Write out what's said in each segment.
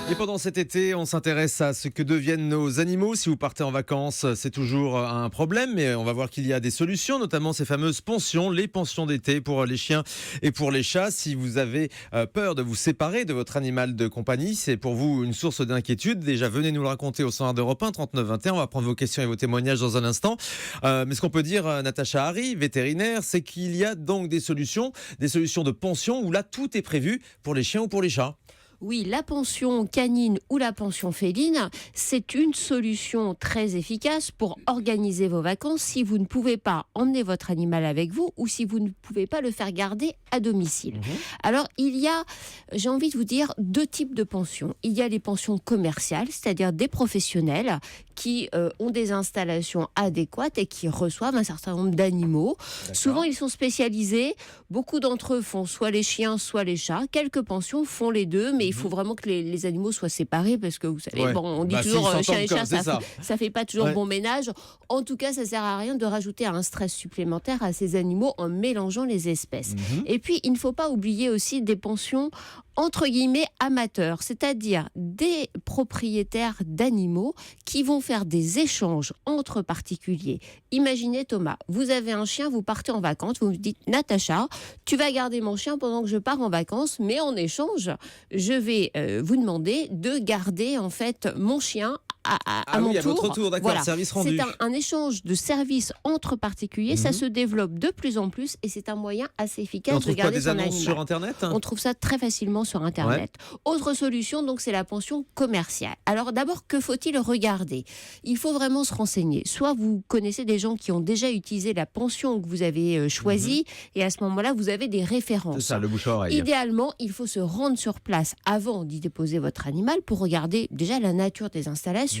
Et pendant cet été, on s'intéresse à ce que deviennent nos animaux. Si vous partez en vacances, c'est toujours un problème, mais on va voir qu'il y a des solutions, notamment ces fameuses pensions, les pensions d'été pour les chiens et pour les chats. Si vous avez peur de vous séparer de votre animal de compagnie, c'est pour vous une source d'inquiétude. Déjà, venez nous le raconter au 101 d'Europe 1, 39 21. On va prendre vos questions et vos témoignages dans un instant. Mais ce qu'on peut dire, Natacha Harry, vétérinaire, c'est qu'il y a donc des solutions de pension où là, tout est prévu pour les chiens ou pour les chats. Oui, la pension canine ou la pension féline, c'est une solution très efficace pour organiser vos vacances si vous ne pouvez pas emmener votre animal avec vous ou si vous ne pouvez pas le faire garder à domicile. Alors, il y a, j'ai envie de vous dire, deux types de pensions. Il y a les pensions commerciales, c'est-à-dire des professionnels qui ont des installations adéquates et qui reçoivent un certain nombre d'animaux. D'accord. Souvent, ils sont spécialisés. Beaucoup d'entre eux font soit les chiens, soit les chats. Quelques pensions font les deux, mais il faut vraiment que les animaux soient séparés parce que vous savez, on dit toujours chien et chat, ça fait pas toujours bon ménage. En tout cas, ça sert à rien de rajouter un stress supplémentaire à ces animaux en mélangeant les espèces. Et puis, il ne faut pas oublier aussi des pensions entre guillemets amateurs, c'est-à-dire des propriétaires d'animaux qui vont faire des échanges entre particuliers. Imaginez Thomas, vous avez un chien, vous partez en vacances, vous me dites Natacha, tu vas garder mon chien pendant que je pars en vacances, mais en échange, je vais vous demander de garder en fait mon chien à mon tour. À votre tour, d'accord, voilà. Service rendu. C'est un échange de services entre particuliers, ça se développe de plus en plus et c'est un moyen assez efficace de garder son animal. On trouve pas des annonces sur Internet ? On trouve ça très facilement sur Internet. Autre solution, donc, c'est la pension commerciale. Alors d'abord, que faut-il regarder ? Il faut vraiment se renseigner. Soit vous connaissez des gens qui ont déjà utilisé la pension que vous avez choisie et à ce moment-là, vous avez des références. C'est ça, le bouche à oreille. Idéalement, il faut se rendre sur place avant d'y déposer votre animal pour regarder déjà la nature des installations.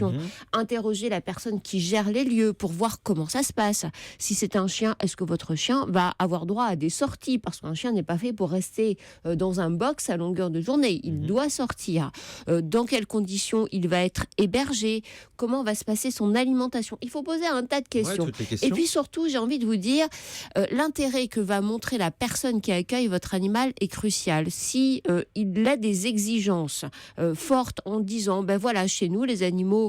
Interroger la personne qui gère les lieux pour voir comment ça se passe. Si c'est un chien, est-ce que votre chien va avoir droit à des sorties ? Parce qu'un chien n'est pas fait pour rester dans un box à longueur de journée. Il doit sortir. Dans quelles conditions il va être hébergé ? Comment va se passer son alimentation ? Il faut poser un tas de questions. Et puis surtout, j'ai envie de vous dire, l'intérêt que va montrer la personne qui accueille votre animal est crucial. Si il a des exigences fortes en disant, ben voilà, chez nous, les animaux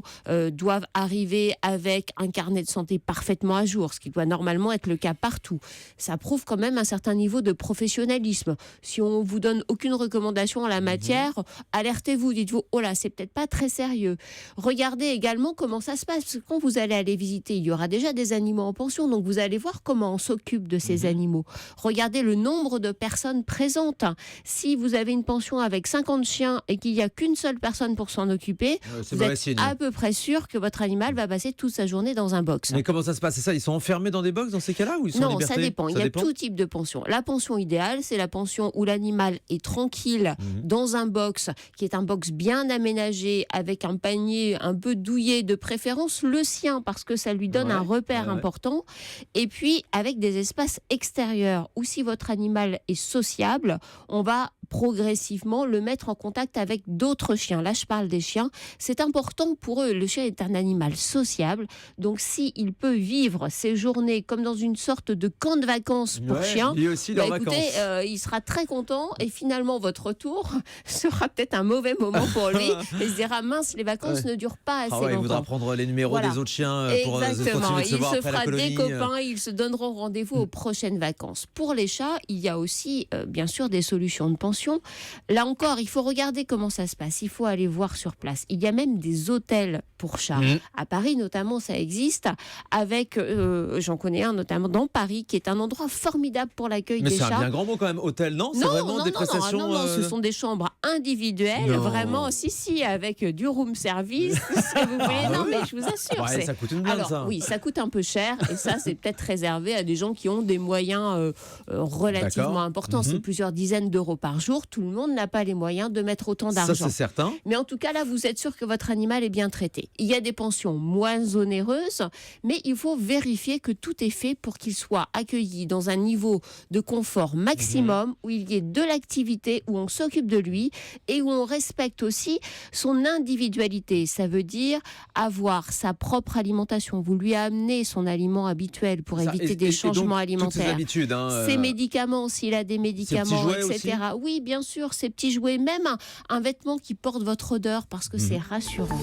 doivent arriver avec un carnet de santé parfaitement à jour, ce qui doit normalement être le cas partout. Ça prouve quand même un certain niveau de professionnalisme. Si on vous donne aucune recommandation en la matière, alertez-vous, dites-vous, oh là, c'est peut-être pas très sérieux. Regardez également comment ça se passe, parce que quand vous allez aller visiter, il y aura déjà des animaux en pension, donc vous allez voir comment on s'occupe de ces animaux. Regardez le nombre de personnes présentes. Si vous avez une pension avec 50 chiens et qu'il n'y a qu'une seule personne pour s'en occuper, vous êtes à peu près sûr que votre animal va passer toute sa journée dans un box. Mais comment ça se passe ? C'est ça, ils sont enfermés dans des box dans ces cas-là ou ils sont en liberté ? Non, ça dépend. Il y a tout type de pension. La pension idéale, c'est la pension où l'animal est tranquille dans un box qui est un box bien aménagé avec un panier un peu douillet, de préférence le sien parce que ça lui donne un repère important. Et puis avec des espaces extérieurs où si votre animal est sociable, on va progressivement le mettre en contact avec d'autres chiens. Là, je parle des chiens. C'est important pour eux. Le chien est un animal sociable. Donc, s'il peut vivre ses journées comme dans une sorte de camp de vacances pour chiens, écoutez, il sera très content et finalement, votre retour sera peut-être un mauvais moment pour lui. Il se dira, mince, les vacances ne durent pas assez longtemps. Il voudra prendre les numéros des autres chiens pour continuer de se voir après la colonie. Il se fera des copains, ils se donneront rendez-vous aux prochaines vacances. Pour les chats, il y a aussi, bien sûr, des solutions de pension. Là encore, il faut regarder comment ça se passe. Il faut aller voir sur place. Il y a même des hôtels pour chats. À Paris, notamment, ça existe. Avec, j'en connais un, notamment dans Paris, qui est un endroit formidable pour l'accueil des chats. Mais c'est un bien grand mot quand même, hôtel, non ? C'est vraiment des prestations... Non, ce sont des chambres individuelles, vraiment, si, avec du room service, si vous voulez. Non, mais je vous assure. Ça coûte une blinde, ça. Oui, ça coûte un peu cher, et ça, c'est peut-être réservé à des gens qui ont des moyens relativement importants. C'est plusieurs dizaines d'euros par jour. Tout le monde n'a pas les moyens de mettre autant d'argent. Ça, c'est certain. Mais en tout cas, là, vous êtes sûr que votre animal est bien traité. Il y a des pensions moins onéreuses, mais il faut vérifier que tout est fait pour qu'il soit accueilli dans un niveau de confort maximum, où il y ait de l'activité, où on s'occupe de lui et où on respecte aussi son individualité. Ça veut dire avoir sa propre alimentation. Vous lui amenez son aliment habituel pour éviter des changements alimentaires. Toutes ses habitudes. Ses médicaments, s'il a des médicaments, etc. Oui, Oui, bien sûr, ces petits jouets, même un vêtement qui porte votre odeur, parce que c'est rassurant.